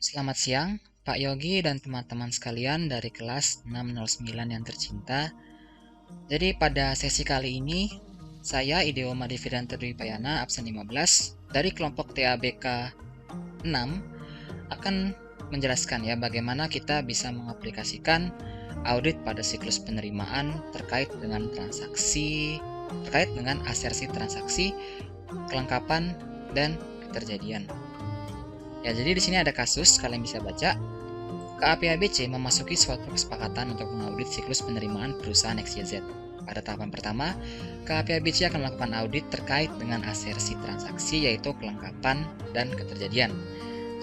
Selamat siang, Pak Yogi dan teman-teman sekalian dari kelas 609 yang tercinta. Jadi pada sesi kali ini, saya Ideo Madividanto Dwi Payana, absen 15, dari kelompok TABK 6, akan menjelaskan ya bagaimana kita bisa mengaplikasikan audit pada siklus penerimaan terkait dengan asersi transaksi, kelengkapan, dan keterjadian. Ya, jadi di sini ada kasus, kalian bisa baca. KAPABC memasuki suatu kesepakatan untuk mengaudit siklus penerimaan perusahaan XYZ. Pada tahapan pertama, KAPABC akan melakukan audit terkait dengan asersi transaksi, yaitu kelengkapan dan keterjadian.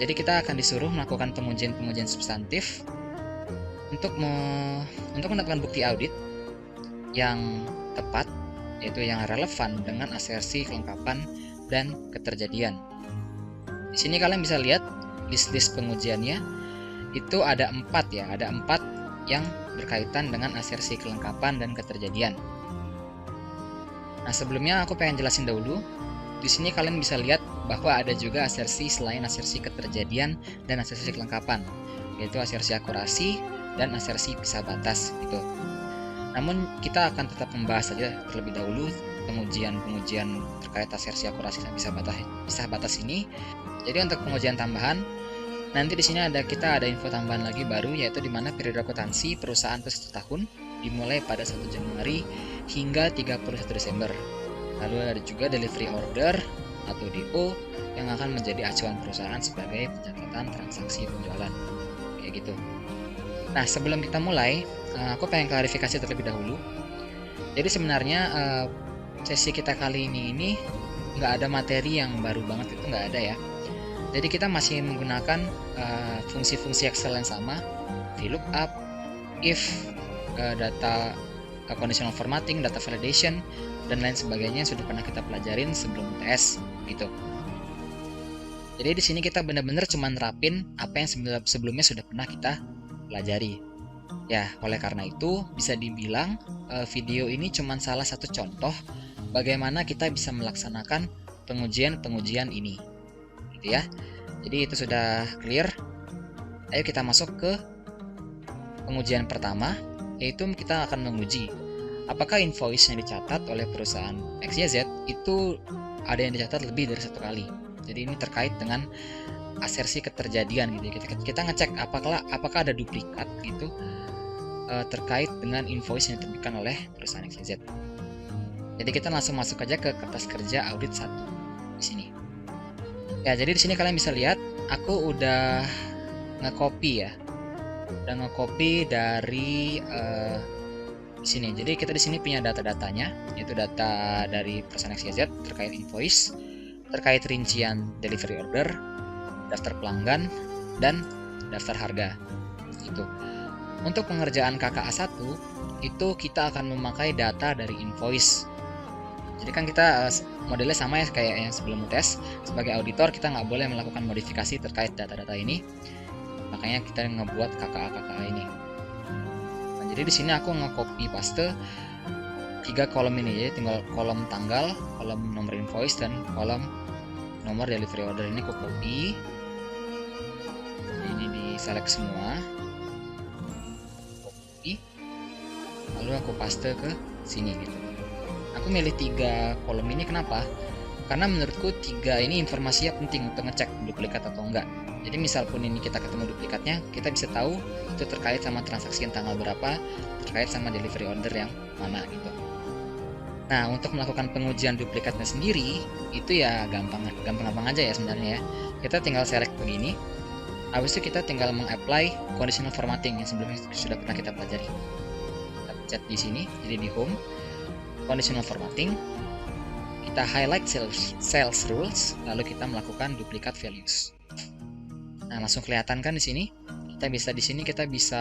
Jadi kita akan disuruh melakukan pengujian substantif untuk mendapatkan bukti audit yang tepat, yaitu yang relevan dengan asersi, kelengkapan, dan keterjadian. Di sini kalian bisa lihat list pengujiannya, itu ada 4 ya, ada 4 yang berkaitan dengan asersi, kelengkapan, dan keterjadian. Nah, sebelumnya aku pengen jelasin dahulu. Di sini kalian bisa lihat bahwa ada juga asersi selain asersi keterjadian dan asersi kelengkapan, yaitu asersi akurasi dan asersi pisah batas gitu. Namun kita akan tetap membahas saja terlebih dahulu pengujian terkait asersi akurasi dan pisah batas ini. Jadi untuk pengujian tambahan, nanti di sini kita ada info tambahan lagi baru, yaitu di mana periode akuntansi perusahaan itu 1 tahun dimulai pada 1 Januari hingga 31 Desember. Lalu ada juga delivery order atau DO yang akan menjadi acuan perusahaan sebagai pencatatan transaksi penjualan. Kayak gitu. Nah, sebelum kita mulai, aku pengen klarifikasi terlebih dahulu. Jadi sebenarnya sesi kita kali ini nggak ada materi yang baru banget, itu nggak ada ya. Jadi kita masih menggunakan fungsi-fungsi Excel yang sama, VLOOKUP, if, data conditional formatting, data validation, dan lain sebagainya yang sudah pernah kita pelajarin sebelum UTS gitu. Jadi di sini kita benar-benar cuma nerapin apa yang sebelumnya sudah pernah kita pelajari. Ya, oleh karena itu bisa dibilang video ini cuma salah satu contoh bagaimana kita bisa melaksanakan pengujian ini. Gitu ya. Jadi itu sudah clear. Ayo kita masuk ke pengujian pertama, yaitu kita akan menguji apakah invoice yang dicatat oleh perusahaan XYZ itu ada yang dicatat lebih dari 1 kali. Jadi ini terkait dengan asersi keterjadian gitu. Kita ngecek apakah ada duplikat gitu terkait dengan invoice yang diterbitkan oleh perusahaan XYZ. Jadi kita langsung masuk aja ke kertas kerja audit 1 di sini. Ya, jadi di sini kalian bisa lihat aku udah nge-copy ya. Udah nge-copy dari di sini. Jadi kita di sini punya data-datanya, yaitu data dari perusahaan XYZ terkait invoice, terkait rincian delivery order, daftar pelanggan, dan daftar harga. Gitu. Untuk pengerjaan KKA 1 itu kita akan memakai data dari invoice. Jadi kan kita modelnya sama ya kayak yang sebelum UTS. Sebagai auditor kita nggak boleh melakukan modifikasi terkait data-data ini. Makanya kita ngebuat KKA ini. Nah, jadi di sini aku nge-copy paste 3 kolom ini, jadi tinggal kolom tanggal, kolom nomor invoice, dan kolom nomor delivery order ini aku copy. Ini di select semua. Copy. Lalu aku paste ke sini gitu. Aku milih 3 kolom ini kenapa? Karena menurutku 3 ini informasinya penting untuk ngecek duplikat atau enggak. Jadi misal pun ini kita ketemu duplikatnya, kita bisa tahu itu terkait sama transaksi yang tanggal berapa, terkait sama delivery order yang mana gitu. Nah, untuk melakukan pengujian duplikatnya sendiri, itu ya gampang aja ya sebenarnya ya. Kita tinggal select begini. Habis itu kita tinggal meng-apply conditional formatting yang sebelumnya sudah pernah kita pelajari. Kita pencet di sini, jadi di home, conditional formatting, kita highlight sales rules, lalu kita melakukan duplicate values. Nah, langsung kelihatan kan di sini. Kita bisa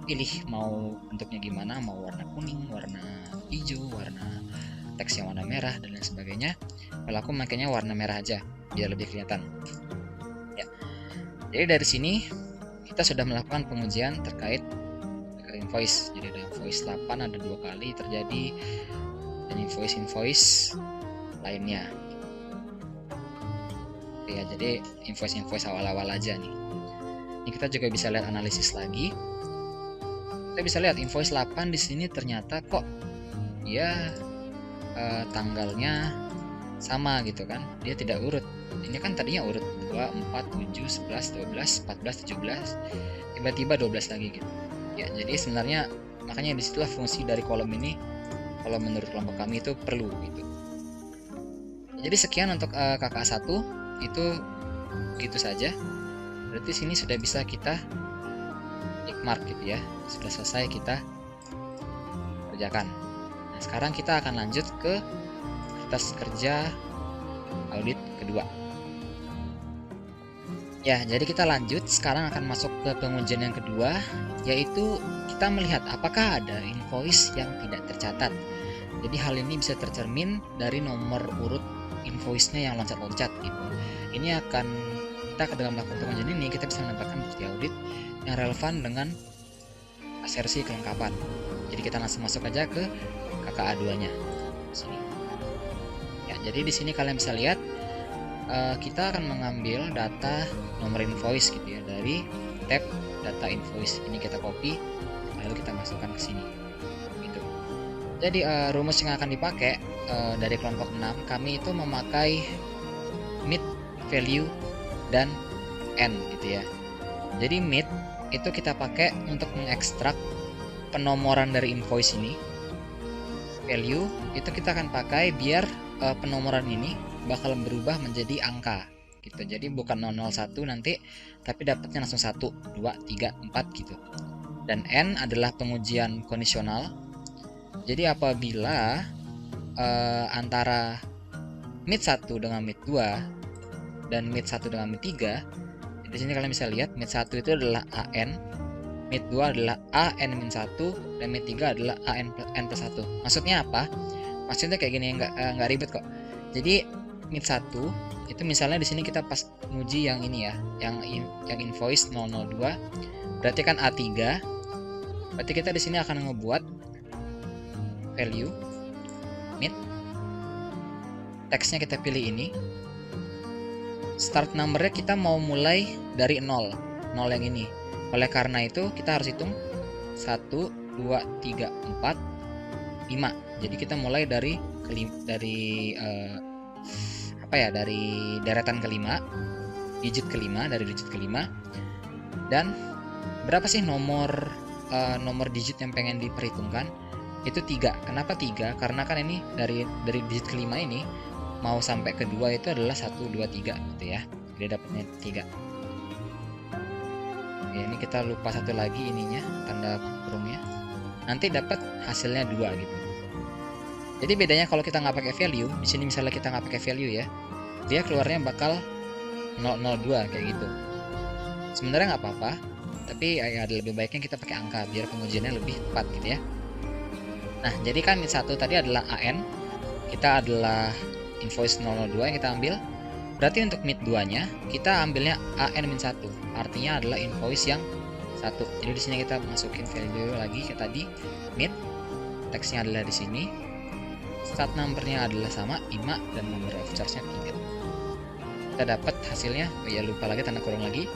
pilih mau bentuknya gimana, mau warna kuning, warna hijau, warna teks yang warna merah, dan lain sebagainya. Kalau aku makanya warna merah aja biar lebih kelihatan. Ya. Jadi dari sini kita sudah melakukan pengujian terkait invoice. Jadi ada invoice 8 ada 2 kali terjadi, dan invoice lainnya. Oke ya, ya. Jadi invoice awal-awal aja nih. Ini kita juga bisa lihat analisis lagi. Kita bisa lihat invoice 8 di sini ternyata kok ya tanggalnya sama gitu kan. Dia tidak urut. Ini kan tadinya urut 2, 4, 7, 11, 12, 14, 17. Tiba-tiba 12 lagi gitu. Ya, jadi sebenarnya makanya disitulah fungsi dari kolom ini kalau menurut kelompok kami itu perlu gitu. Jadi sekian untuk KKA 1 itu gitu saja. Berarti sini sudah bisa kita tick mark gitu ya. Sudah selesai kita kerjakan. Nah, sekarang kita akan lanjut ke kertas kerja audit kedua. Ya, jadi kita lanjut. Sekarang akan masuk ke pengujian yang kedua, yaitu kita melihat apakah ada invoice yang tidak tercatat. Jadi hal ini bisa tercermin dari nomor urut invoice-nya yang loncat-loncat gitu. Ini akan kita dalam melakukan pengujian ini kita bisa menambahkan bukti audit yang relevan dengan asersi kelengkapan. Jadi kita langsung masuk aja ke KKA 2-nya. Sini. Ya, jadi di sini kalian bisa lihat kita akan mengambil data nomor invoice gitu ya dari tab data invoice. Ini kita copy lalu kita masukkan ke sini. Gitu. Jadi rumus yang akan dipakai dari kelompok 6 kami itu memakai mid, value, dan n gitu ya. Jadi mid itu kita pakai untuk mengekstrak penomoran dari invoice ini. Value itu kita akan pakai biar penomoran ini bakal berubah menjadi angka gitu. Jadi bukan 001 nanti tapi dapatnya langsung 1, 2, 3, 4 gitu. Dan n adalah pengujian kondisional. Jadi apabila antara mid 1 dengan mid 2 dan mid 1 dengan mid 3, di sini kalian bisa lihat mid 1 itu adalah AN, mid 2 adalah AN-1 dan mid 3 adalah AN+1. Maksudnya apa? Maksudnya kayak gini, nggak ribet kok. Jadi mid 1 itu misalnya di sini kita pas nguji yang ini ya, yang invoice 002, berarti kan A3. Berarti kita di sini akan ngebuat value mid, teksnya kita pilih ini, start numbernya kita mau mulai dari 0 yang ini. Oleh karena itu kita harus hitung 1, 2, 3, 4, 5. Jadi kita mulai dari dari deretan kelima, digit kelima, dari digit kelima. Dan berapa sih nomor digit yang pengen diperhitungkan? Itu 3. Kenapa 3? Karena kan ini dari digit kelima ini mau sampai kedua itu adalah 1, 2, 3 gitu ya. Jadi dapatnya 3. Ya, ini kita lupa satu lagi ininya, tanda kurungnya. Nanti dapat hasilnya 2 gitu. Jadi bedanya kalau kita nggak pakai value, di sini misalnya kita nggak pakai value ya, dia keluarnya bakal 002 kayak gitu. Sebenarnya nggak apa-apa, tapi ya ada lebih baiknya kita pakai angka biar pengujiannya lebih tepat gitu ya. Nah, jadi kan mid 1 tadi adalah AN, kita adalah invoice 002 yang kita ambil. Berarti untuk mid 2-nya kita ambilnya AN-1, artinya adalah invoice yang 1. Jadi di sini kita masukin value lagi kayak tadi, mid, teksnya adalah di sini. Start numbernya adalah sama 5 dan number of charge-nya 3. Kita dapat hasilnya, ya lupa lagi tanda kurung lagi,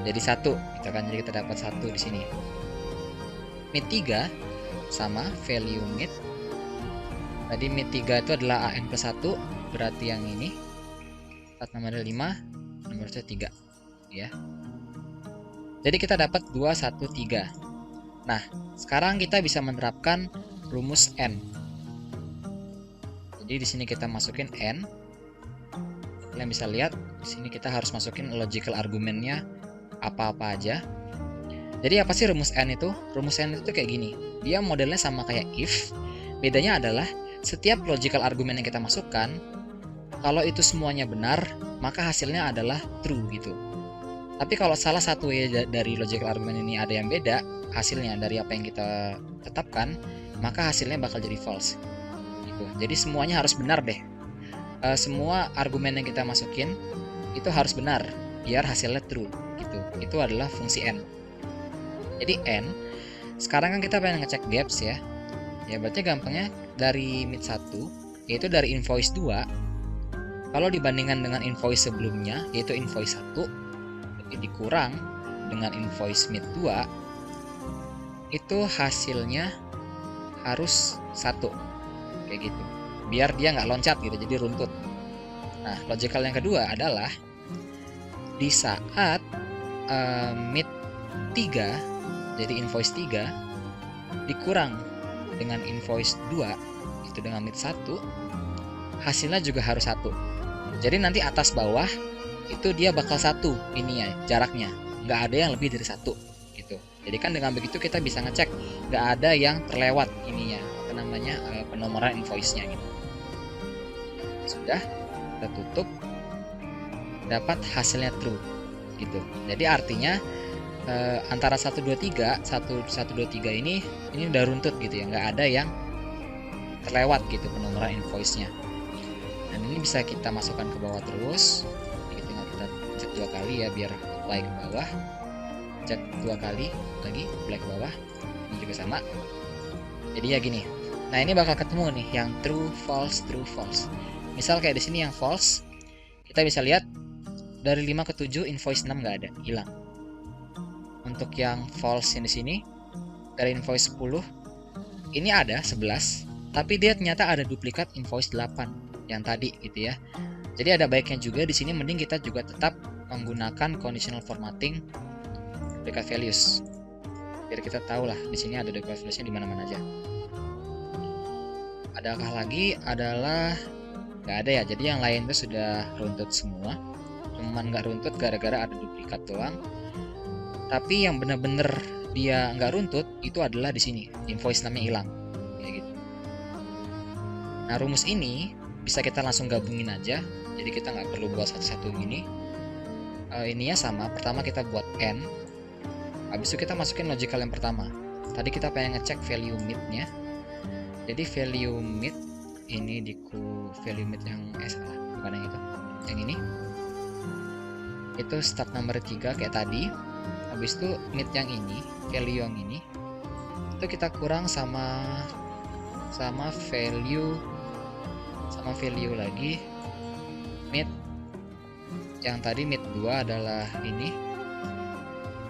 jadi 1 gitu kan. Jadi kita dapat 1 di sini. Mid 3 sama value mid. Tadi mid 3 itu adalah AN+1, berarti yang ini start numbernya 5, nomornya 3 ya. Jadi kita dapat 2, 1, 3. Nah, sekarang kita bisa menerapkan rumus n. Jadi di sini kita masukin n. Kalian bisa lihat di sini kita harus masukin logical argumennya apa-apa aja. Jadi apa sih rumus n itu? Rumus n itu kayak gini. Dia modelnya sama kayak if. Bedanya adalah setiap logical argumen yang kita masukkan, kalau itu semuanya benar, maka hasilnya adalah true gitu. Tapi kalau salah satu ya dari logical argument ini ada yang beda hasilnya dari apa yang kita tetapkan, maka hasilnya bakal jadi false. Gitu. Jadi semuanya harus benar deh. Semua argumen yang kita masukin itu harus benar biar hasilnya true gitu. Itu adalah fungsi n. Jadi n, sekarang kan kita pengen ngecek gaps ya. Ya berarti gampangnya dari mid 1 yaitu dari invoice 2 Kalau dibandingkan dengan invoice sebelumnya, yaitu invoice 1 dikurang dengan invoice mid 2, itu hasilnya harus 1 kayak gitu, biar dia nggak loncat gitu, jadi runtut. Nah, logical yang kedua adalah di saat mid 3, jadi invoice 3 dikurang dengan invoice 2, itu dengan mid 1, hasilnya juga harus 1. Jadi nanti atas bawah itu dia bakal 1 ini ya, jaraknya nggak ada yang lebih dari 1 gitu. Jadi kan dengan begitu kita bisa ngecek nggak ada yang terlewat ininya, apa namanya, penomoran invoice-nya gitu. Sudah kita tutup, dapat hasilnya true gitu. Jadi artinya antara 123 ini udah runtut gitu ya, nggak ada yang terlewat gitu penomoran invoice-nya. Dan ini bisa kita masukkan ke bawah terus. Jadi tinggal kita cek 2 kali ya biar apply ke bawah. Cek 2 kali lagi, apply ke bawah. Ini juga sama. Jadi ya gini. Nah, ini bakal ketemu nih yang true false true false. Misal kayak di sini yang false, kita bisa lihat dari 5 ke 7 invoice 6 nggak ada, hilang. Untuk yang false yang di sini dari invoice 10 ini ada 11, tapi dia ternyata ada duplikat invoice 8 yang tadi gitu ya. Jadi ada baiknya juga di sini mending kita juga tetap menggunakan conditional formatting duplicate values. Biar kita tahu lah di sini ada duplicate values-nya di mana-mana aja. Adakah lagi? Adalah nggak ada ya. Jadi yang lain itu sudah runtut semua. Cuman nggak runtut gara-gara ada duplikat doang. Tapi yang benar-benar dia nggak runtut itu adalah di sini, invoice namanya hilang kayak gitu. Nah, rumus ini bisa kita langsung gabungin aja, jadi kita nggak perlu buat satu-satu gini. Ininya sama, pertama kita buat n, habis itu kita masukin logical yang pertama. Tadi kita pengen ngecek value mid-nya, jadi value mid ini value mid yang salah, bukan yang itu, yang ini itu start number 3 kayak tadi. Habis itu mid yang ini, value yang ini itu kita kurang sama value lagi mid yang tadi mid 2 adalah ini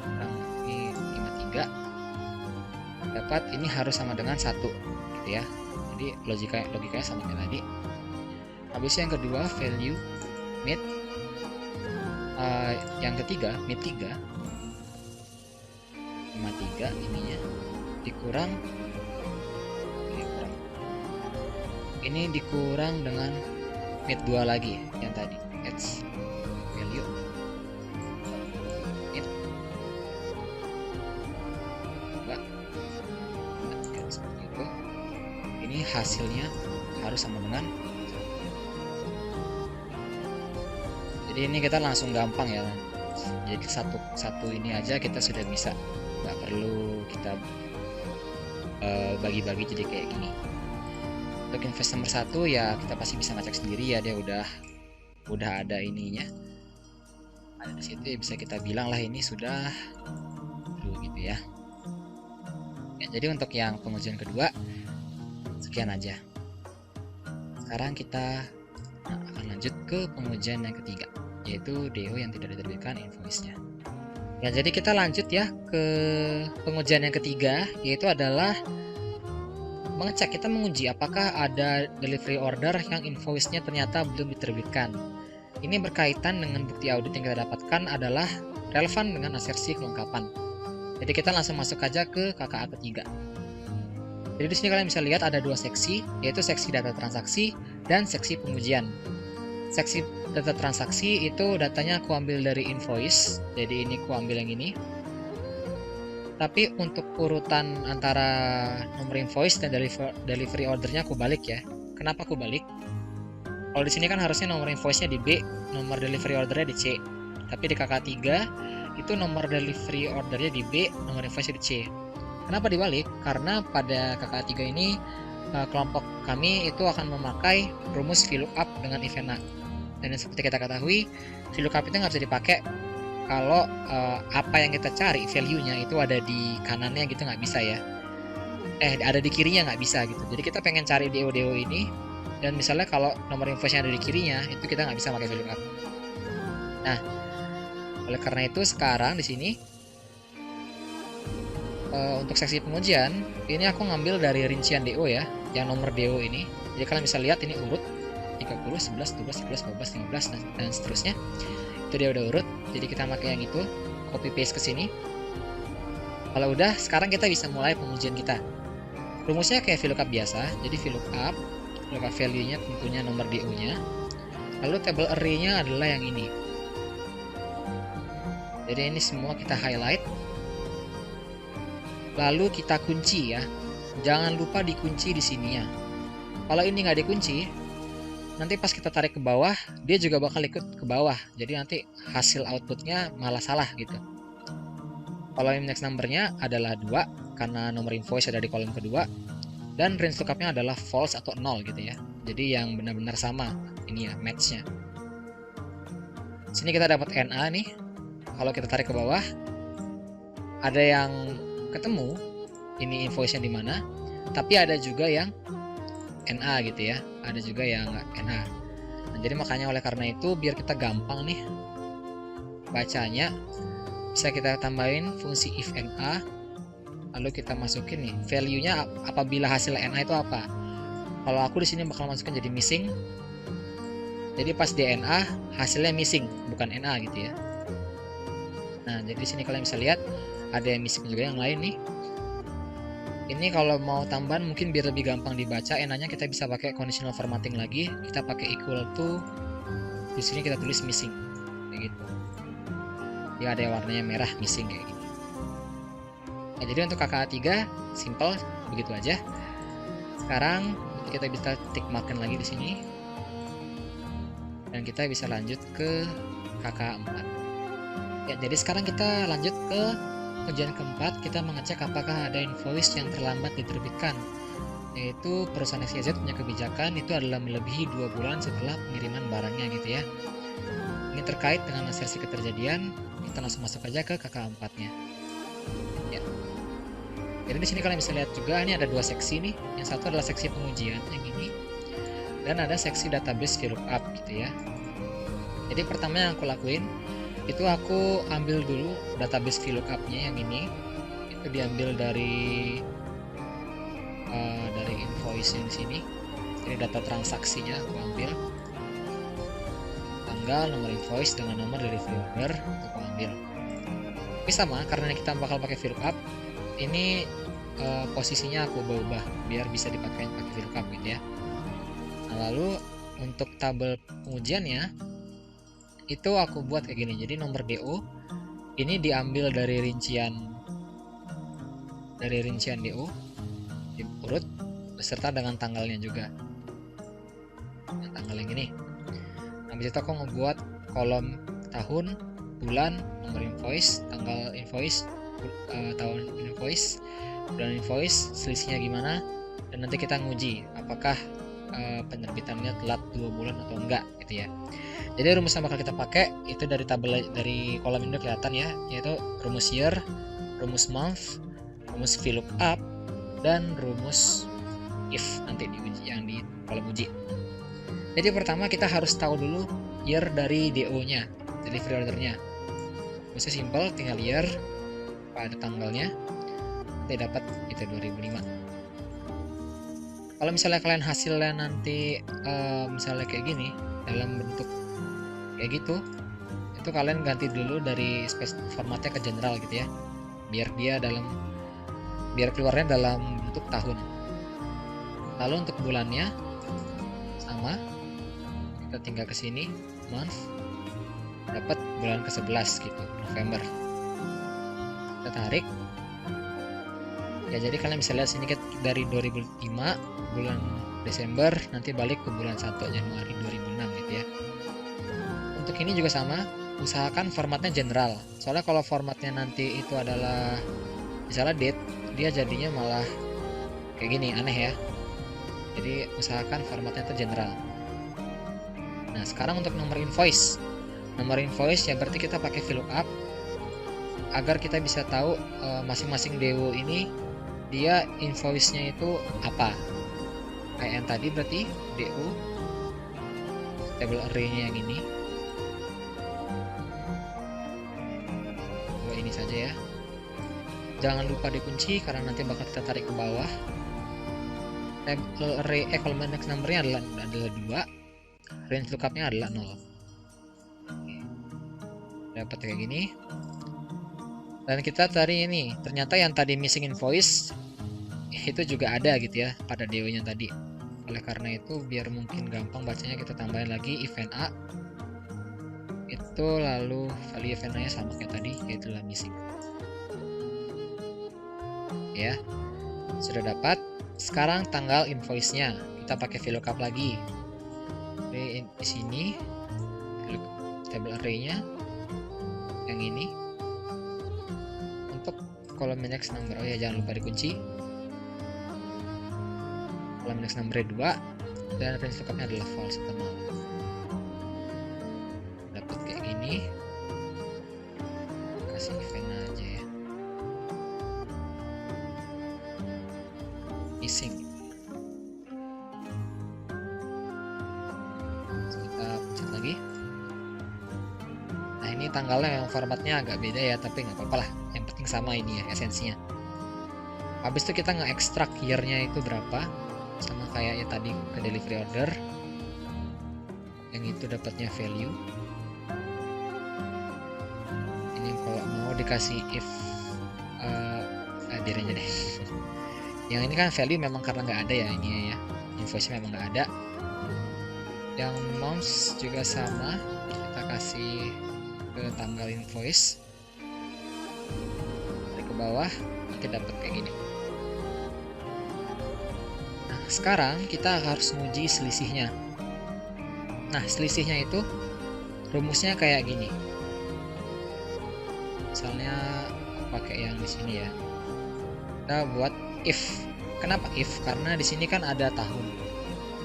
kurang 53, dapat ini harus sama dengan 1 gitu ya. Jadi logikanya sama kayak tadi. Habis yang kedua value mid yang ketiga mid 3 53 ininya dikurang ini dikurang dengan mid 2 lagi yang tadi x value mid enggak seperti itu. Ini hasilnya harus sama dengan, jadi ini kita langsung gampang ya. Jadi satu ini aja kita sudah bisa, nggak perlu kita bagi-bagi jadi kayak gini. Untuk invest nomor 1 ya kita pasti bisa ngecek sendiri ya, dia udah ada ininya, ada di situ ya, bisa kita bilang lah ini sudah true gitu ya. Jadi untuk yang pengujian kedua sekian aja. Sekarang kita akan lanjut ke pengujian yang ketiga, yaitu DO yang tidak diterbitkan invoice-nya. Ya, jadi kita lanjut ya ke pengujian yang ketiga, yaitu adalah mengecek, kita menguji apakah ada delivery order yang invoice-nya ternyata belum diterbitkan. Ini berkaitan dengan bukti audit yang kita dapatkan adalah relevan dengan asersi kelengkapan. Jadi kita langsung masuk aja ke KKA ketiga. Jadi di sini kalian bisa lihat ada 2 seksi, yaitu seksi data transaksi dan seksi pengujian. Seksi data transaksi itu datanya aku ambil dari invoice, jadi ini aku ambil yang ini. Tapi untuk urutan antara nomor invoice dan delivery ordernya aku balik ya. Kenapa aku balik? Kalau di sini kan harusnya nomor invoice-nya di B, nomor delivery ordernya di C. Tapi di KK3 itu nomor delivery ordernya di B, nomor invoice-nya di C. Kenapa dibalik? Karena pada KK3 ini kelompok kami itu akan memakai rumus VLOOKUP dengan event. Dan seperti kita ketahui, VLOOKUP itu nggak bisa dipakai kalau apa yang kita cari value-nya itu ada di kanannya gitu, nggak bisa ya. Ada di kirinya nggak bisa gitu. Jadi kita pengen cari DO ini Dan misalnya kalau nomor invoice yang ada di kirinya itu kita nggak bisa pakai VLOOKUP. Nah, oleh karena itu sekarang di sini untuk seksi pengujian ini aku ngambil dari rincian DO ya, yang nomor DO ini. Jadi kalian bisa lihat ini urut 30, 11, 12, 13, 14, 15 dan seterusnya. Itu dia udah urut. Jadi kita pakai yang itu, copy paste ke sini. Kalau udah, sekarang kita bisa mulai pengujian kita. Rumusnya kayak VLOOKUP biasa. Jadi VLOOKUP value-nya tentunya nomor DO-nya. Lalu table array-nya adalah yang ini. Jadi ini semua kita highlight. Lalu kita kunci ya. Jangan lupa dikunci di sini ya. Kalau ini nggak dikunci, nanti pas kita tarik ke bawah, dia juga bakal ikut ke bawah. Jadi nanti hasil outputnya malah salah gitu. Kalau index number-nya adalah 2, karena nomor invoice ada di kolom kedua. Dan range lookup-nya adalah false atau 0 gitu ya. Jadi yang benar-benar sama ini ya, match-nya. Sini kita dapat NA nih. Kalau kita tarik ke bawah, ada yang ketemu ini invoice-nya di mana, tapi ada juga yang NA gitu ya, ada juga yang NA. Nah, jadi makanya oleh karena itu biar kita gampang nih bacanya, bisa kita tambahin fungsi if NA, lalu kita masukin nih value-nya apabila hasil NA itu apa. Kalau aku di sini bakal masukin jadi missing. Jadi pas di NA hasilnya missing, bukan NA gitu ya. Nah, jadi di sini kalian bisa lihat ada yang missing juga yang lain nih. Ini kalau mau tambahan mungkin biar lebih gampang dibaca, enaknya kita bisa pakai conditional formatting lagi. Kita pakai equal to, di sini kita tulis missing kayak gitu. Dia ada warnanya merah missing kayak gini. Nah, jadi untuk KKA 3 simple begitu aja. Sekarang kita bisa tick markin lagi di sini. Dan kita bisa lanjut ke KKA 4. Ya, jadi sekarang kita lanjut ke ujian keempat. Kita mengecek apakah ada invoice yang terlambat diterbitkan, yaitu perusahaan XYZ punya kebijakan itu adalah melebihi 2 bulan setelah pengiriman barangnya gitu ya. Ini terkait dengan asersi keterjadian. Kita langsung masuk aja ke KKA 4-nya. Ya. Jadi di sini kalian bisa lihat juga ini ada 2 seksi nih. Yang satu adalah seksi pengujian yang ini, dan ada seksi database VLOOKUP gitu ya. Jadi pertama yang aku lakuin itu aku ambil dulu database VLOOKUP-nya yang ini. Itu diambil dari invoice yang sini. Jadi data transaksinya aku ambil, tanggal, nomor invoice dengan nomor dari order aku ambil. Ini sama karena kita bakal pakai VLOOKUP. Ini posisinya aku ubah biar bisa dipakai VLOOKUP gitu ya. Nah, lalu untuk tabel pengujiannya itu aku buat kayak gini. Jadi nomor DO ini diambil dari rincian DO, diurut beserta dengan tanggalnya juga. Nah, tanggal yang ini. Habis itu aku ngebuat kolom tahun, bulan, nomor invoice, tanggal invoice, tahun invoice, bulan invoice, selisihnya gimana, dan nanti kita nguji apakah penerbitannya telat 2 bulan atau enggak gitu ya. Jadi rumus yang bakal kita pakai itu dari tabel, dari kolom ini kelihatan ya, yaitu rumus year, rumus month, rumus VLOOKUP, dan rumus if nanti diuji yang di kolom uji. Jadi pertama kita harus tahu dulu year dari DO-nya, dari pre-order-nya. Rumusnya simple, tinggal year, ada tanggalnya, nanti dapat itu 2005. Kalau misalnya kalian hasilnya nanti misalnya kayak gini dalam bentuk kayak gitu, itu kalian ganti dulu dari formatnya ke general gitu ya, biar keluarnya dalam bentuk tahun. Lalu untuk bulannya sama, kita tinggal ke sini month, dapat bulan ke-11 gitu, November. Kita tarik ya, jadi kalian bisa lihat sini dari 2005 bulan Desember, nanti balik ke bulan 1 Januari 2006 gitu ya. Untuk ini juga sama, usahakan formatnya general. Soalnya kalau formatnya nanti itu adalah misalnya date, dia jadinya malah kayak gini, aneh ya. Jadi usahakan formatnya itu general. Nah, sekarang untuk nomor invoice. Nomor invoice ya berarti kita pakai VLOOKUP agar kita bisa tahu masing-masing DO ini dia invoice-nya itu apa. kayak yang tadi berarti DU table array-nya yang ini. Ini saja ya. Jangan lupa dikunci karena nanti bakal kita tarik ke bawah. Table array kalau next number-nya adalah 2. Range lookupnya adalah 0. Dapat kayak gini. Dan kita tadi ini, ternyata yang tadi missing invoice itu juga ada gitu ya pada DO-nya tadi. Oleh karena itu biar mungkin gampang bacanya, kita tambahin lagi event A. Itu lalu value event A-nya sama kayak tadi, yaitu missing. Ya. Sudah dapat. Sekarang tanggal invoice-nya. Kita pakai VLOOKUP lagi. Di sini table array-nya yang ini. Untuk kolom next number, oh ya jangan lupa dikunci. Kolom next number 2 dan range lookupnya adalah false atau null. Dapat kayak gini. Kasih event aja ya. Missing. Kita pencet lagi. Nah ini tanggalnya yang formatnya agak beda ya, tapi nggak apa-apa lah. Yang penting sama ini ya esensinya. Habis itu kita nge-extract year-nya itu berapa, sama kayak ya tadi ke delivery order. Yang itu dapatnya value. Ini kalau mau dikasih if biar aja deh. Yang ini kan value memang karena nggak ada ya ini ya, invoice-nya memang nggak ada. Yang months juga sama, kita kasih ke tanggal invoice. Dari ke bawah nanti dapat kayak gini. Nah sekarang kita harus nguji selisihnya. Nah selisihnya itu rumusnya kayak gini. Misalnya pakai yang di sini ya. Kita buat if. Kenapa if? Karena di sini kan ada tahun.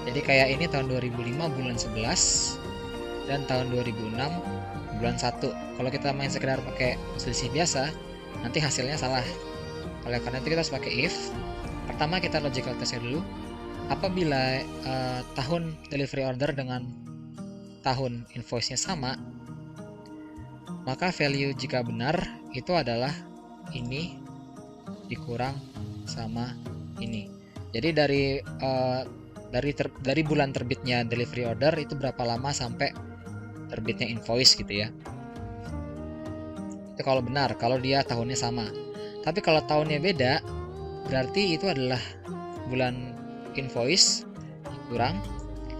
Jadi kayak ini tahun 2005 bulan 11 dan tahun 2006 bulan 1. Kalau kita main sekedar pakai selisih biasa, nanti hasilnya salah. Oleh karena itu kita harus pakai if. Pertama kita logical testnya dulu. Apabila tahun delivery order dengan tahun invoice-nya sama, maka value jika benar itu adalah ini dikurang sama ini. Jadi dari bulan terbitnya delivery order itu berapa lama sampai terbitnya invoice gitu ya. Itu kalau benar, kalau dia tahunnya sama. Tapi kalau tahunnya beda, berarti itu adalah bulan invoice dikurang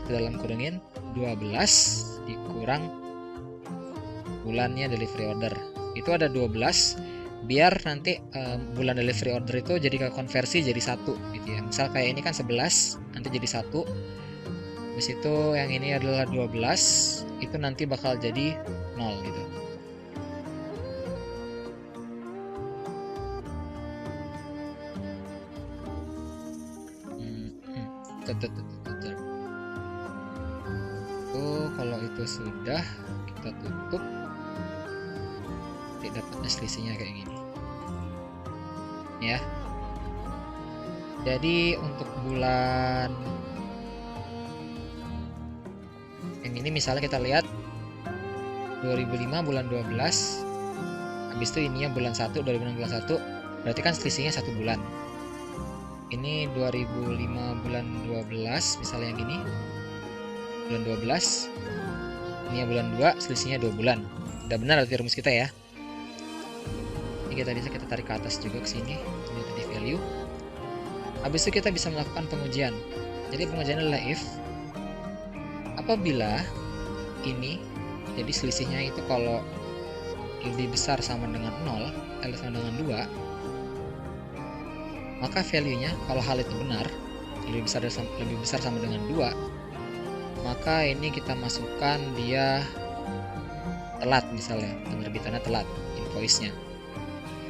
dalam kurungin 12 dikurang bulannya delivery order. Itu ada 12 biar nanti bulan delivery order itu jadi ke konversi jadi 1 gitu ya. Misal kayak ini kan 11 nanti jadi 1. Habis itu yang ini adalah 12, itu nanti bakal jadi 0 gitu. Kalau itu sudah kita tutup, tidak dapatnya selisihnya kayak gini ya. Jadi untuk bulan yang ini misalnya kita lihat 2005 bulan 12, habis itu ininya bulan 1 2006 bulan 1, berarti kan selisihnya 1 bulan. Ini 2005 bulan 12 misalnya yang ini bulan 12, ini bulan 2, selisihnya 2 bulan. Udah benar berarti rumus kita ya. Ini kita bisa tarik ke atas juga ke sini. Ini tadi value. Habis itu kita bisa melakukan pengujian. Jadi pengujian adalah if apabila ini, jadi selisihnya itu kalau lebih besar sama dengan 0, L sama dengan 2, maka value-nya kalau hal itu benar, lebih besar sama dengan 2, maka ini kita masukkan dia telat misalnya, penerbitannya telat, invoice-nya.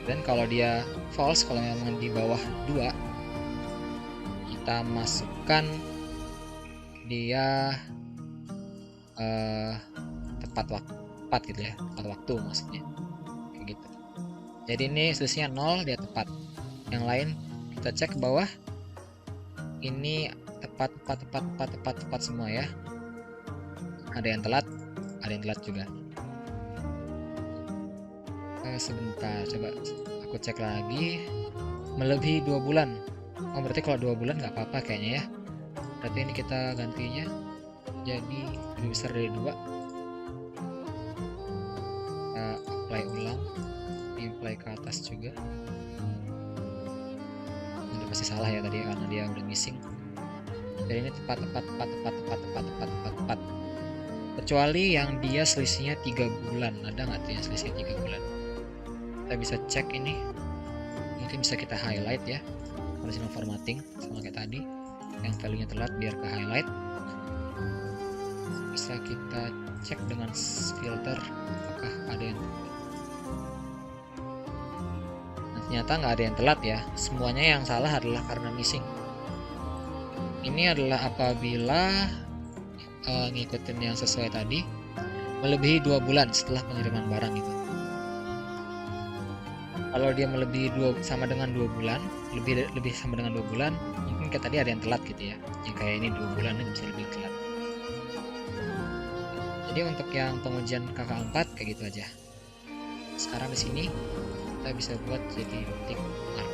Dan kalau dia false, kalau memang di bawah 2, kita masukkan dia tepat gitu ya, tepat waktu maksudnya kayak gitu. Jadi ini selisihnya 0, dia tepat. Yang lain kita cek ke bawah, ini tepat semua ya. Ada yang telat juga. Sebentar, coba aku cek lagi. Melebihi 2 bulan. Oh, berarti kalau 2 bulan nggak apa-apa kayaknya ya. Berarti ini kita gantinya jadi lebih besar dari 2. Kita apply ulang, apply ke atas juga. Ini pasti salah ya tadi karena dia udah missing. Jadi ini tepat. Kecuali yang dia selisihnya 3 bulan. Ada nggak tuh yang selisih 3 bulan? Kita bisa cek ini. Mungkin bisa kita highlight ya. Original formatting sama kayak tadi. Yang value-nya telat biar ke highlight. Bisa kita cek dengan filter apakah ada yang ternyata nggak ada yang telat ya. Semuanya yang salah adalah karena missing. Ini adalah apabila ngikutin yang sesuai tadi melebihi 2 bulan setelah pengiriman barang itu. Kalau dia melebihi sama dengan 2 bulan, lebih sama dengan 2 bulan, mungkin kayak tadi ada yang telat gitu ya. Yang kayak ini 2 bulan bisa lebih telat. Jadi untuk yang pengujian KK4 kayak gitu aja. Sekarang di sini kita bisa buat jadi tick mark.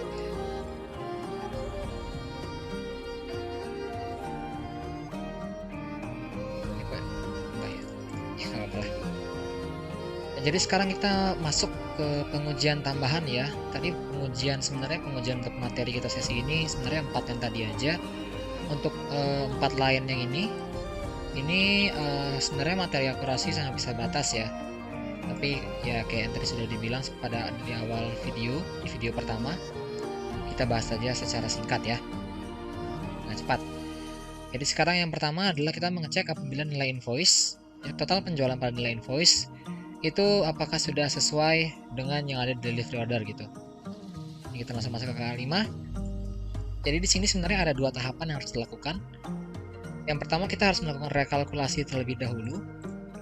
Jadi sekarang kita masuk ke pengujian tambahan ya. Tadi sebenarnya pengujian untuk materi kita sesi ini sebenarnya 4 yang tadi aja. Untuk 4 lain yang ini sebenarnya materi akurasi sangat bisa batas ya. Tapi ya kayak yang tadi sudah dibilang di awal video, di video pertama, kita bahas saja secara singkat ya. Nah, cepat. Jadi sekarang yang pertama adalah kita mengecek apabila nilai invoice, total penjualan pada nilai invoice itu apakah sudah sesuai dengan yang ada di delivery order gitu. Ini kita langsung masuk ke KK5. Jadi di sini sebenarnya ada 2 tahapan yang harus dilakukan. Yang pertama kita harus melakukan rekalkulasi terlebih dahulu.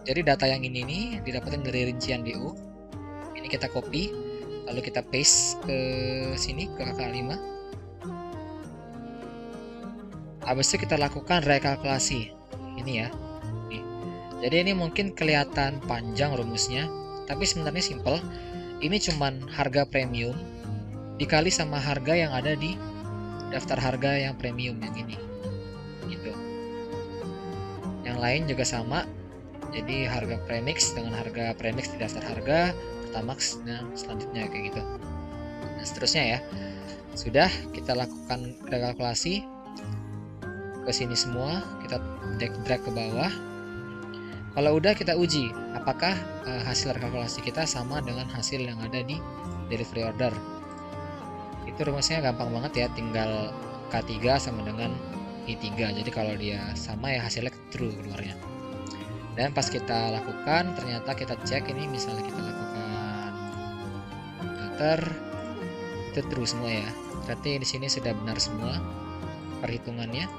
Jadi data yang ini nih didapatkan dari rincian DO. Ini kita copy, lalu kita paste ke sini ke KK5. Habis itu kita lakukan rekalkulasi. Ini ya. Jadi ini mungkin kelihatan panjang rumusnya, tapi sebenarnya simple. Ini cuman harga premium dikali sama harga yang ada di daftar harga yang premium yang ini. Gitu. Yang lain juga sama. Jadi harga premix dengan harga premix di daftar harga, Pertamax dan selanjutnya kayak gitu. Dan seterusnya ya. Sudah kita lakukan rekalkulasi ke sini semua, kita drag ke bawah. Kalau udah kita uji apakah hasil rekalkulasi kita sama dengan hasil yang ada di delivery order. Itu rumusnya gampang banget ya, tinggal K3 sama dengan I3. Jadi kalau dia sama ya hasilnya true keluarnya. Dan pas kita lakukan ternyata kita cek ini, misalnya kita lakukan filter, itu true semua ya. Berarti di sini sudah benar semua perhitungannya.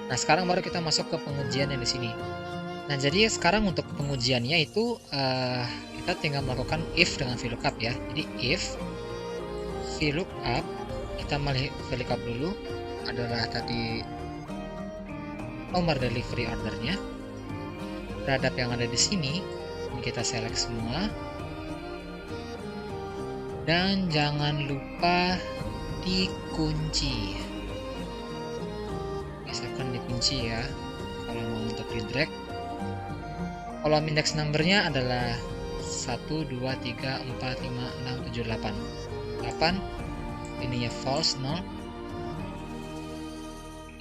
Nah, sekarang baru kita masuk ke pengujian yang di sini. Nah, jadi sekarang untuk pengujiannya itu kita tinggal melakukan if dengan VLOOKUP ya. Jadi if VLOOKUP, kita VLOOKUP dulu adalah tadi nomor delivery ordernya terhadap yang ada di sini. Ini kita select semua. Dan jangan lupa dikunci. Misalkan dikunci ya kalau mau untuk di drag. Kolom index numbernya adalah 1, 2, 3, 4, 5, 6, 7, 8. 8 ininya false, 0.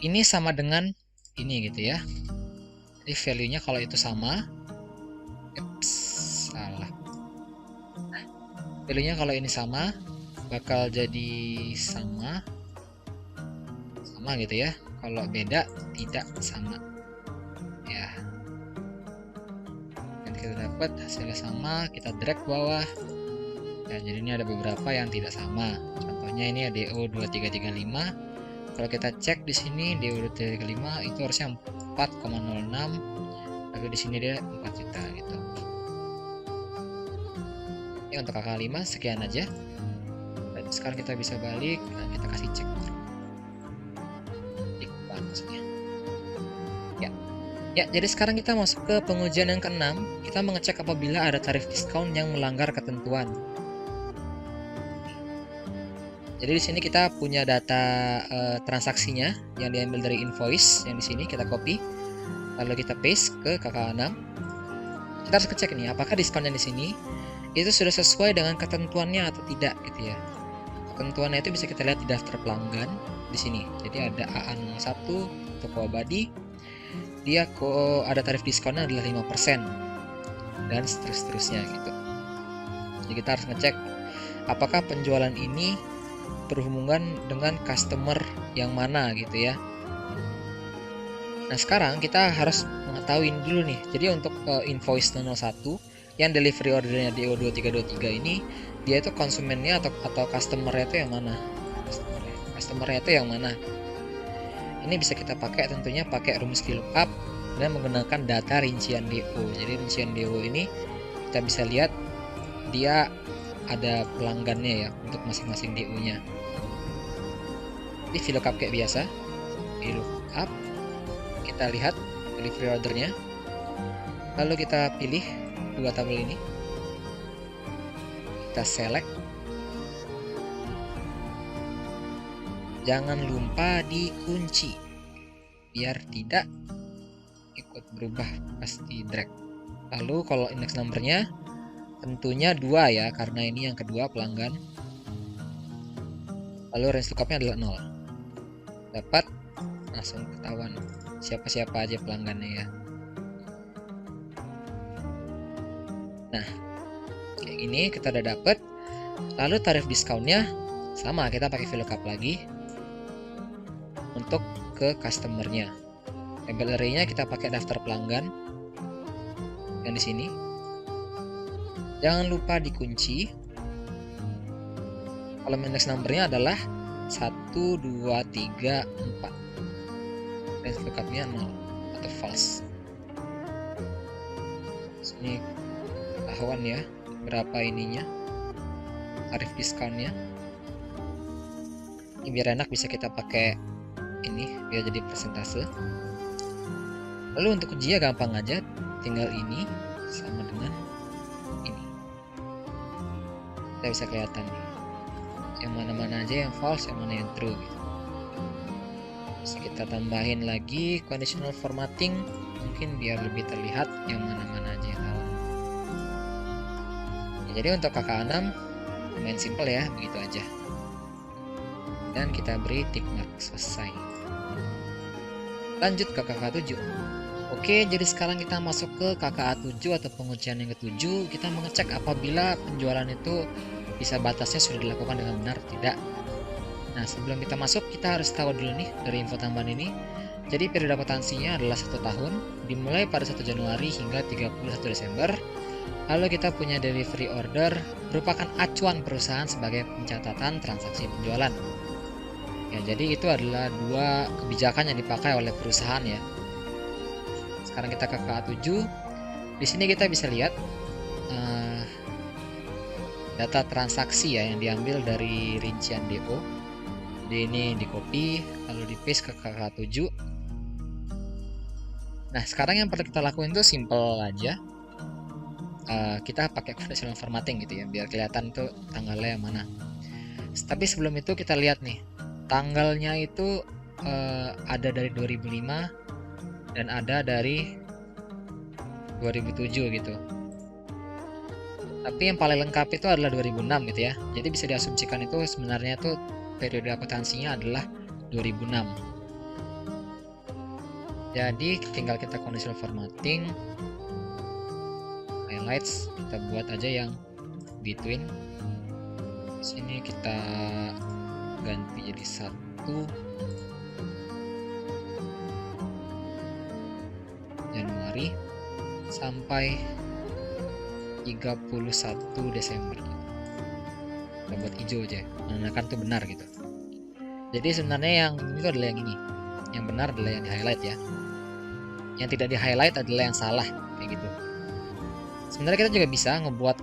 Ini sama dengan ini gitu ya. Jadi value nya kalau itu sama, salah. Value nya kalau ini sama bakal jadi sama gitu ya. Kalau beda tidak sama ya. Kita dapat hasilnya sama, kita drag bawah. Dan jadi ini ada beberapa yang tidak sama. Contohnya ini DO 2335. Kalau kita cek di sini DO 2335 itu harusnya 4,06, tapi di sini dia 4 juta gitu. Ini untuk KK5 sekian aja. Dan sekarang kita bisa balik dan kita kasih cek. maksudnya. Ya, jadi sekarang kita masuk ke pengujian yang keenam. Kita mengecek apabila ada tarif diskon yang melanggar ketentuan. Jadi di sini kita punya data transaksinya yang diambil dari invoice yang di sini kita copy, lalu kita paste ke KK6. Kita harus cek nih apakah diskon yang di sini itu sudah sesuai dengan ketentuannya atau tidak gitu ya. Ketentuannya itu bisa kita lihat di daftar pelanggan di sini. Jadi ada AA01 toko abadi, dia ada tarif diskonnya adalah 5% dan seterusnya gitu. Jadi kita harus ngecek apakah penjualan ini berhubungan dengan customer yang mana gitu ya. Nah sekarang kita harus mengetahui dulu nih. Jadi untuk invoice 01 yang delivery ordernya DO2323 ini, dia itu konsumennya atau customernya itu yang mana? Customernya itu yang mana? Ini bisa kita pakai tentunya pakai rumus VLOOKUP dan menggunakan data rincian DO. Jadi rincian DO ini kita bisa lihat dia ada pelanggannya ya untuk masing-masing DO-nya. Jadi VLOOKUP kayak biasa, VLOOKUP, kita lihat delivery ordernya, lalu kita pilih dua tabel ini, kita select, jangan lupa dikunci biar tidak ikut berubah pas di drag. Lalu kalau index numbernya tentunya 2 ya, karena ini yang kedua pelanggan. Lalu range lookupnya adalah 0. Dapat langsung ketahuan siapa-siapa aja pelanggannya ya. Nah, kayak gini kita udah dapet. Lalu tarif diskonnya sama, kita pakai VLOOKUP lagi untuk ke customernya. Label array-nya kita pakai daftar pelanggan yang di sini. Jangan lupa dikunci. Kalau index numbernya adalah 1, 2, 3, 4. Dan VLOOKUP-nya 0 atau false. Sini ketahuan ya berapa ininya tarif diskonnya. Ini biar enak bisa kita pakai ini biar jadi persentase. Lalu untuk ujinya gampang aja, tinggal ini sama dengan ini. Kita bisa kelihatan nih yang mana-mana aja yang false, yang mana yang true gitu. Bisa kita tambahin lagi conditional formatting mungkin biar lebih terlihat yang mana-mana aja yang salah. Ya, jadi untuk KK6 main simple ya, begitu aja. Dan kita beri tick mark selesai. Lanjut ke KK7. Oke, jadi sekarang kita masuk ke KKA7 atau pengujian yang ke-7. Kita mengecek apabila penjualan itu bisa batasnya sudah dilakukan dengan benar atau tidak. Nah, sebelum kita masuk, kita harus tahu dulu nih dari info tambahan ini. Jadi periode akuntansinya adalah 1 tahun, dimulai pada 1 Januari hingga 31 Desember. Lalu kita punya delivery order, merupakan acuan perusahaan sebagai pencatatan transaksi penjualan. Ya, jadi itu adalah 2 kebijakan yang dipakai oleh perusahaan ya. Sekarang kita ke KA7. Di sini kita bisa lihat data transaksi ya yang diambil dari rincian DO. Jadi ini di copy lalu di paste ke KK7. Nah, sekarang yang perlu kita lakuin itu simple aja. Kita pakai conditional formatting gitu ya, biar kelihatan tuh tanggalnya yang mana. Tapi sebelum itu kita lihat nih, tanggalnya itu ada dari 2005 dan ada dari 2007 gitu. Tapi yang paling lengkap itu adalah 2006 gitu ya. Jadi bisa diasumsikan itu sebenarnya itu periode akuntansinya adalah 2006. Jadi tinggal kita conditional formatting, highlights kita buat aja yang between. Sini kita ganti jadi 1 Januari sampai 31 Desember. Kita buat hijau aja, menandakan itu benar gitu. Jadi sebenarnya yang itu adalah yang ini, yang benar adalah yang di highlight ya. Yang tidak di highlight adalah yang salah kayak gitu. Sebenarnya kita juga bisa ngebuat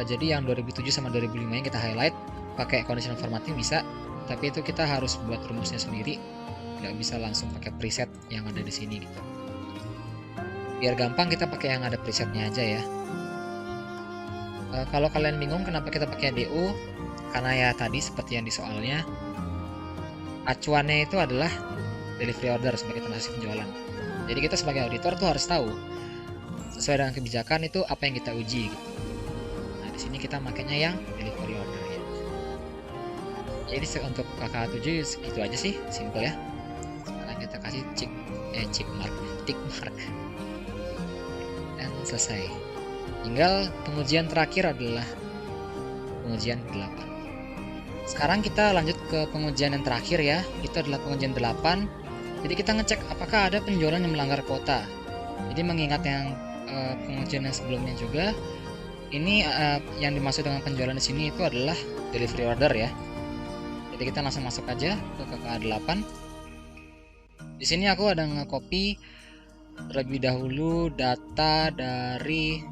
jadi yang 2007 sama 2005 yang kita highlight pakai conditional formatting bisa, tapi itu kita harus buat rumusnya sendiri. nggak bisa langsung pakai preset yang ada di sini gitu. Biar gampang kita pakai yang ada presetnya aja ya. Kalau kalian bingung kenapa kita pakai DO, karena ya tadi seperti yang di soalnya, acuannya itu adalah delivery order sebagai transaksi penjualan. Jadi kita sebagai auditor tuh harus tahu sesuai dengan kebijakan itu apa yang kita uji gitu. Nah, di sini kita makainya yang delivery order ya. Jadi untuk KK7 itu aja sih, simple ya. Sekarang kita kasih tick mark dan selesai. Tinggal pengujian terakhir adalah pengujian 8. Sekarang kita lanjut ke pengujian yang terakhir ya. Itu adalah pengujian 8. Jadi kita ngecek apakah ada penjualan yang melanggar kuota. Jadi mengingat yang pengujian yang sebelumnya juga, ini yang dimaksud dengan penjualan di sini itu adalah delivery order ya. Jadi kita langsung masuk aja ke KK 8. Di sini aku ada nge-copy terlebih dahulu data dari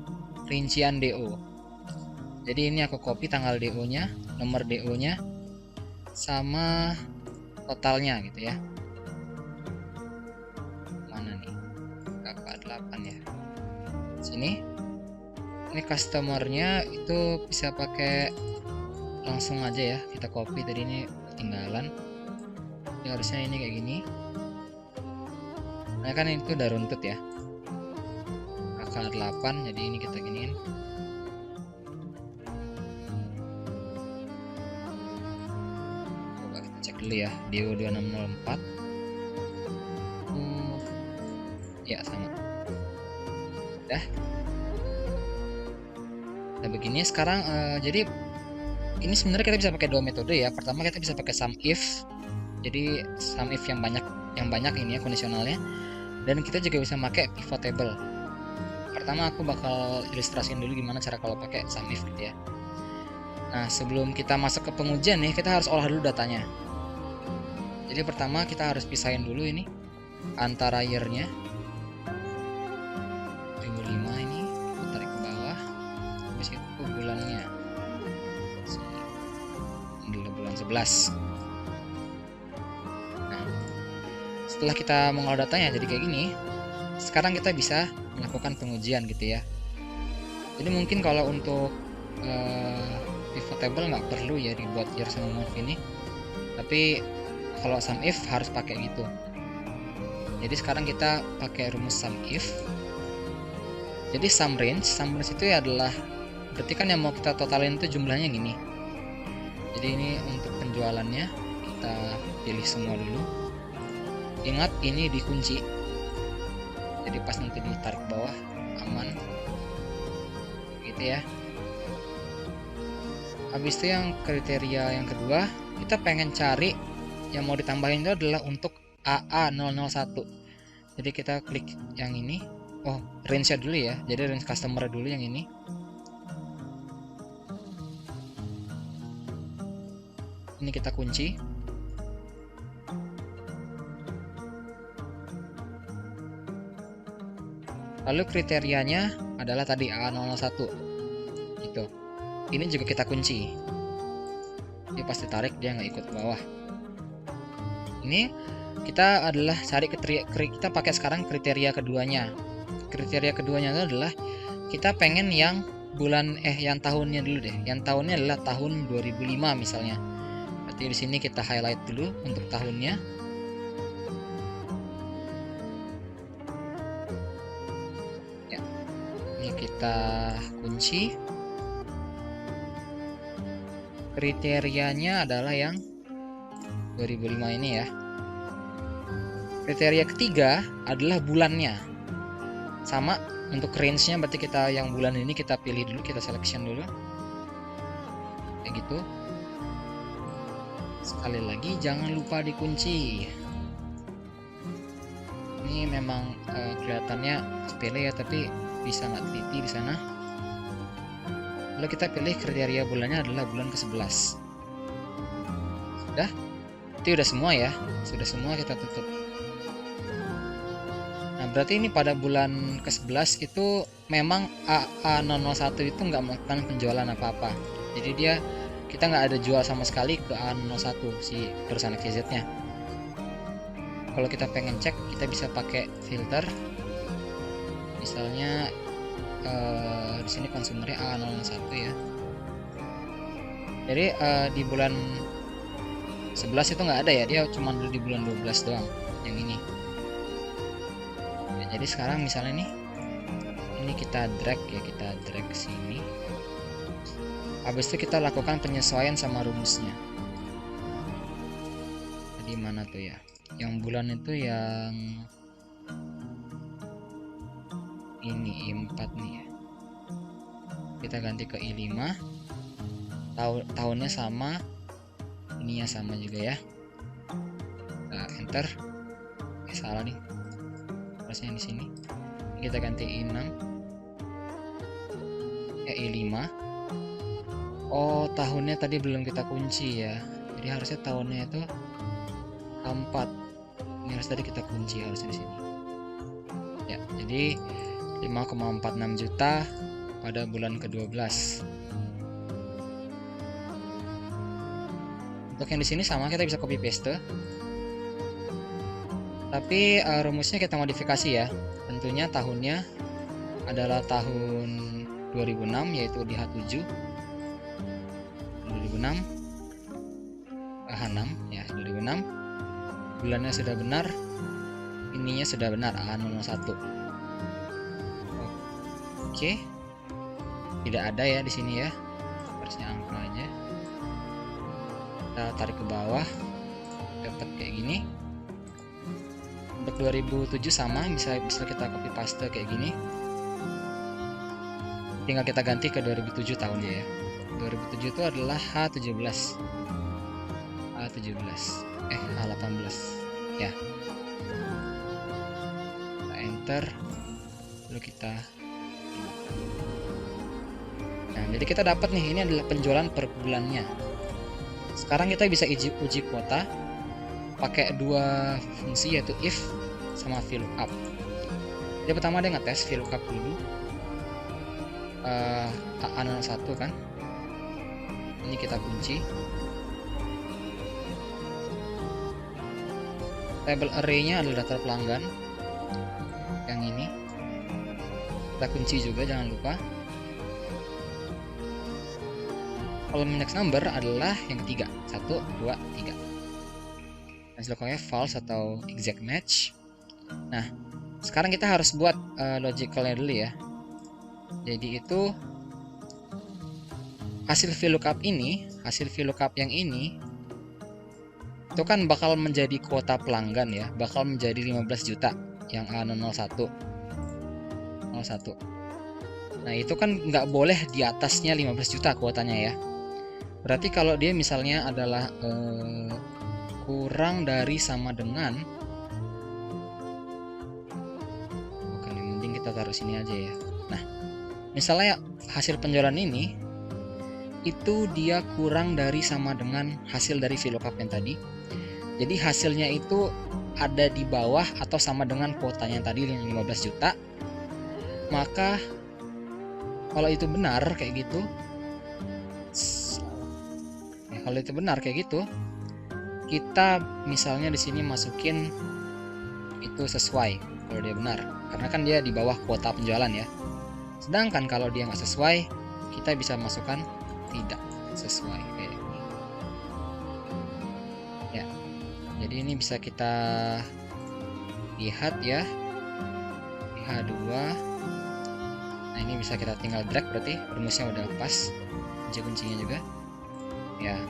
rincian DO. Jadi ini aku copy tanggal DO-nya, nomor DO-nya, sama totalnya gitu ya. Mana nih? KK8 ya. Sini. Ini customer-nya itu bisa pakai langsung aja ya. Kita copy, tadi ini ketinggalan. Jadi harusnya ini kayak gini. Nah kan itu udah runtut ya. KK8, jadi ini kita giniin. Cek dulu ya, DO 2604. Ya sama. Udah. Nah begini sekarang jadi ini sebenarnya kita bisa pakai dua metode ya. Pertama kita bisa pakai sum if. Jadi sum if yang banyak ini ya kondisionalnya. Dan kita juga bisa pakai pivot table. Pertama aku bakal ilustrasiin dulu gimana cara kalau pakai sum if gitu ya. Nah sebelum kita masuk ke pengujian nih, kita harus olah dulu datanya. Jadi pertama kita harus pisahin dulu ini antara year-nya 2005 ini, kita tarik ke bawah. Habis itu bulannya. Ini adalah bulan 11. Nah, setelah kita mengolah datanya jadi kayak gini, sekarang kita bisa melakukan pengujian gitu ya. Jadi mungkin kalau untuk pivot table nggak perlu ya dibuat year sama month ini, tapi kalau sum if harus pakai gitu. Jadi sekarang kita pakai rumus sum if. Jadi sum range itu ya adalah berarti kan yang mau kita totalin itu jumlahnya gini. Jadi ini untuk penjualannya kita pilih semua dulu. Ingat ini dikunci. Jadi pas nanti ditarik ke bawah aman. Gitu ya. Habis itu yang kriteria yang kedua, kita pengen cari yang mau ditambahin itu adalah untuk AA001. Jadi kita klik yang ini. Oh, range-nya dulu ya. Jadi range customer dulu yang ini. Ini kita kunci. Lalu kriterianya adalah tadi AA001. Gitu. Ini juga kita kunci. Dia pasti tarik, dia nggak ikut ke bawah. Ini kita adalah cari kita pakai sekarang kriteria keduanya. Kriteria keduanya itu adalah kita pengen yang bulan yang tahunnya dulu deh. Yang tahunnya adalah tahun 2005 misalnya. Berarti di sini kita highlight dulu untuk tahunnya. Ya. Ini kita kunci. Kriterianya adalah yang 2005 ini ya. Kriteria ketiga adalah bulannya. Sama untuk range-nya, berarti kita yang bulan ini kita pilih dulu, kita selection dulu. Kayak gitu. Sekali lagi jangan lupa dikunci. Ini memang kelihatannya sepele ya, tapi bisa nggak teliti di sana. Lalu kita pilih kriteria bulannya adalah bulan ke-11. Sudah? Itu udah semua ya. Sudah semua, kita tutup. Nah, berarti ini pada bulan ke-11 itu memang AA001 itu nggak melakukan penjualan apa-apa. Jadi kita nggak ada jual sama sekali ke A01 si perusahaan XYZ-nya. kalau kita pengen cek, kita bisa pakai filter. Misalnya di sini konsumernya A001 ya. Jadi di bulan 11 itu nggak ada ya, dia cuma di bulan 12 doang yang ini. Ya, jadi sekarang misalnya nih, ini kita drag ya, kita drag sini. Habis itu kita lakukan penyesuaian sama rumusnya. Di mana tuh ya? Yang bulan itu yang ini I4 nih ya. Kita ganti ke I5. Tahunnya sama, ininya sama juga ya. Nah, enter. Salah nih. Harusnya di sini. Kita ganti I6. I5. Oh, tahunnya tadi belum kita kunci ya. Jadi harusnya tahunnya itu A4. Ini harus tadi kita kunci harusnya di sini. Ya, jadi 5,46 juta pada bulan ke-12. Untuk yang di sini sama, kita bisa copy paste. Tapi rumusnya kita modifikasi ya. Tentunya tahunnya adalah tahun 2006, yaitu di H7. 2006 H6 ya, 2006. Bulannya sudah benar, ininya sudah benar, A001. Oke. Tidak ada ya di sini ya. Harusnya angka aja. Kita tarik ke bawah, dapat kayak gini. Untuk 2007 sama, bisa kita copy paste kayak gini. Tinggal kita ganti ke 2007 tahunnya ya. 2007 itu adalah H17. H18 ya. Kita enter, lalu kita. Nah, jadi kita dapat nih, ini adalah penjualan per bulannya. Sekarang kita bisa uji kuota pakai dua fungsi, yaitu if sama VLOOKUP. Jadi pertama dia ngetes VLOOKUP dulu. A01 kan. Ini kita kunci. Table array-nya adalah daftar pelanggan. Yang ini kita kunci juga, jangan lupa. Column index number adalah yang ketiga, 1, 2, 3. Dan localnya false atau exact match. Nah, sekarang kita harus buat logicalnya dulu ya. Jadi itu hasil VLOOKUP ini, hasil VLOOKUP yang ini itu kan bakal menjadi kuota pelanggan ya, bakal menjadi 15 juta yang A001. Nah, itu kan nggak boleh di atasnya 15 juta kuotanya ya. Berarti kalau dia misalnya adalah kurang dari sama dengan, oke, mending kita taruh sini aja ya. Nah, misalnya hasil penjualan ini itu dia kurang dari sama dengan hasil dari VLOOKUP yang tadi. Jadi hasilnya itu ada di bawah atau sama dengan kuotanya tadi yang 15 juta. Maka kalau itu benar kayak gitu, kalau itu benar kayak gitu, kita misalnya di sini masukin itu sesuai kalau dia benar, karena kan dia di bawah kuota penjualan ya. Sedangkan kalau dia nggak sesuai, kita bisa masukkan tidak sesuai kayak ini. Ya, jadi ini bisa kita lihat ya, H2. Nah, ini bisa kita tinggal drag, berarti rumusnya udah pas, kunci-kuncinya juga ya.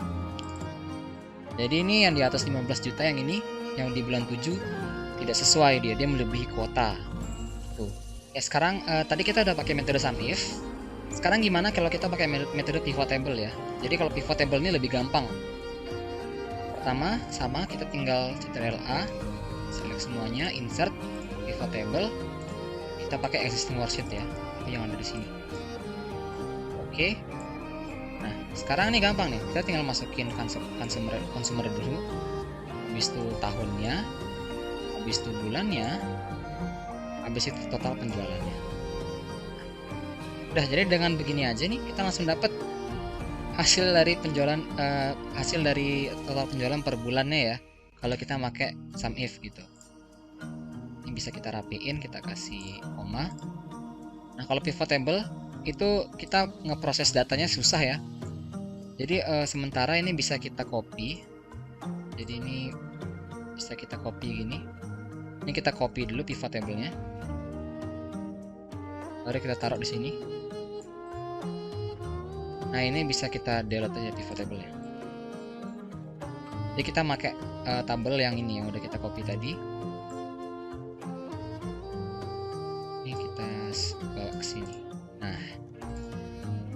Jadi ini yang di atas 15 juta yang ini, yang di bulan 7 tidak sesuai, dia melebihi kuota tuh ya. Sekarang tadi kita udah pakai metode SUMIF. Sekarang gimana kalau kita pakai metode pivot table ya. Jadi kalau pivot table ini lebih gampang. Pertama sama, kita tinggal Ctrl+A, select semuanya, insert pivot table. Kita pakai existing worksheet ya, yang ada di sini. Oke. Nah, sekarang ini gampang nih. Kita tinggal masukin consumer dulu. Habis itu tahunnya, habis itu bulannya, habis itu total penjualannya. Udah, jadi dengan begini aja nih kita langsung dapat hasil dari penjualan, hasil dari total penjualan per bulannya ya, kalau kita pakai SUMIF gitu. bisa kita rapiin, kita kasih koma. Nah, kalau pivot table itu kita ngeproses datanya susah ya. Jadi sementara ini bisa kita copy. Jadi ini bisa kita copy gini. Ini kita copy dulu pivot table-nya. Baru kita taruh di sini. Nah, ini bisa kita delete aja pivot table-nya. Jadi kita pakai tabel yang ini yang udah kita copy tadi. Ini kita bawa ke sini. Nah,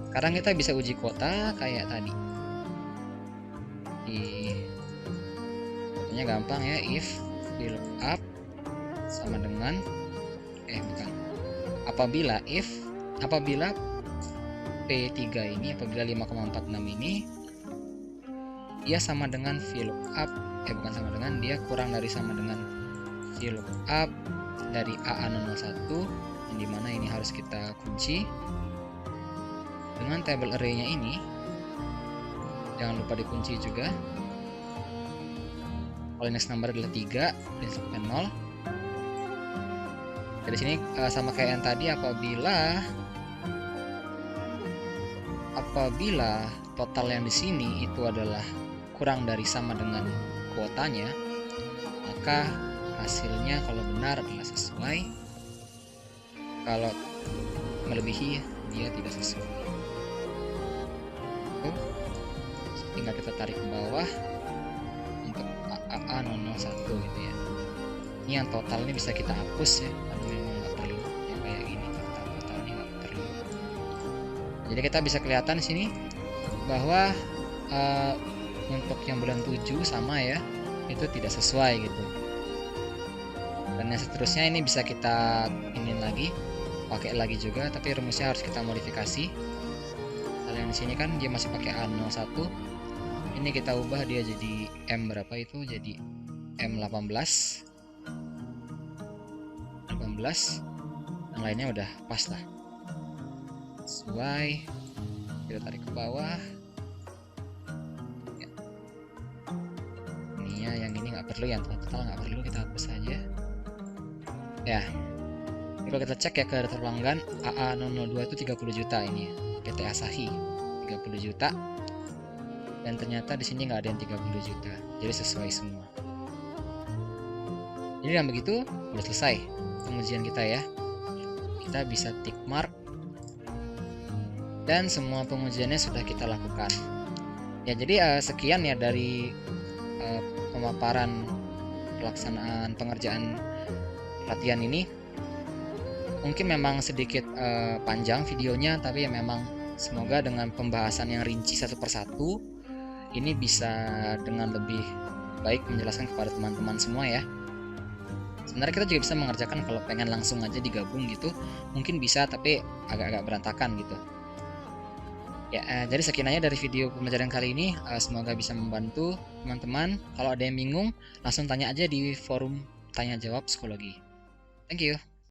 sekarang kita bisa uji kuota kayak tadi. Kuotanya gampang ya, if VLOOKUP sama dengan apabila P3 ini, apabila 5,46 ini dia sama dengan VLOOKUP, bukan sama dengan, dia kurang dari sama dengan VLOOKUP dari AA001, yang dimana ini harus kita kunci dengan table array-nya ini. Jangan lupa dikunci juga. Kalau index number adalah 3, disebutkan 0. Dari sini sama kayak yang tadi, apabila total yang di sini itu adalah kurang dari sama dengan kuotanya, maka hasilnya kalau benar adalah sesuai. Kalau melebihi, dia tidak sesuai. Tinggal kita tarik ke bawah untuk AA001 gitu ya. Ini yang total ini bisa kita hapus ya, kalau memang nggak perlu yang kayak gini, totalnya nggak perlu. Jadi kita bisa kelihatan di sini bahwa untuk yang bulan 7 sama ya, itu tidak sesuai gitu. Dan yang seterusnya ini bisa kita ini lagi, pakai lagi juga, tapi rumusnya harus kita modifikasi. Kalau yang di sini kan dia masih pakai A01, ini kita ubah dia jadi M berapa itu, jadi M18, yang lainnya udah pas lah, sesuai. Kita tarik ke bawah. Yang ini nggak perlu, yang total nggak perlu, kita hapus saja ya. Kalau kita cek ya ke daftar pelanggan, AA002 itu 30 juta ini ya, PT Asahi 30 juta, dan ternyata di sini nggak ada yang 30 juta, jadi sesuai semua. Jadi dengan begitu udah selesai pengujian kita ya. Kita bisa tick mark dan semua pengujiannya sudah kita lakukan ya. Jadi sekian ya dari pemaparan pelaksanaan pengerjaan latihan ini. Mungkin memang sedikit panjang videonya, tapi ya memang semoga dengan pembahasan yang rinci satu persatu ini bisa dengan lebih baik menjelaskan kepada teman-teman semua ya. Sebenarnya kita juga bisa mengerjakan kalau pengen langsung aja digabung gitu, mungkin bisa, tapi agak-agak berantakan gitu ya. Jadi sekian aja dari video pembelajaran kali ini. Semoga bisa membantu teman-teman. Kalau ada yang bingung, langsung tanya aja di forum tanya jawab psikologi. Thank you.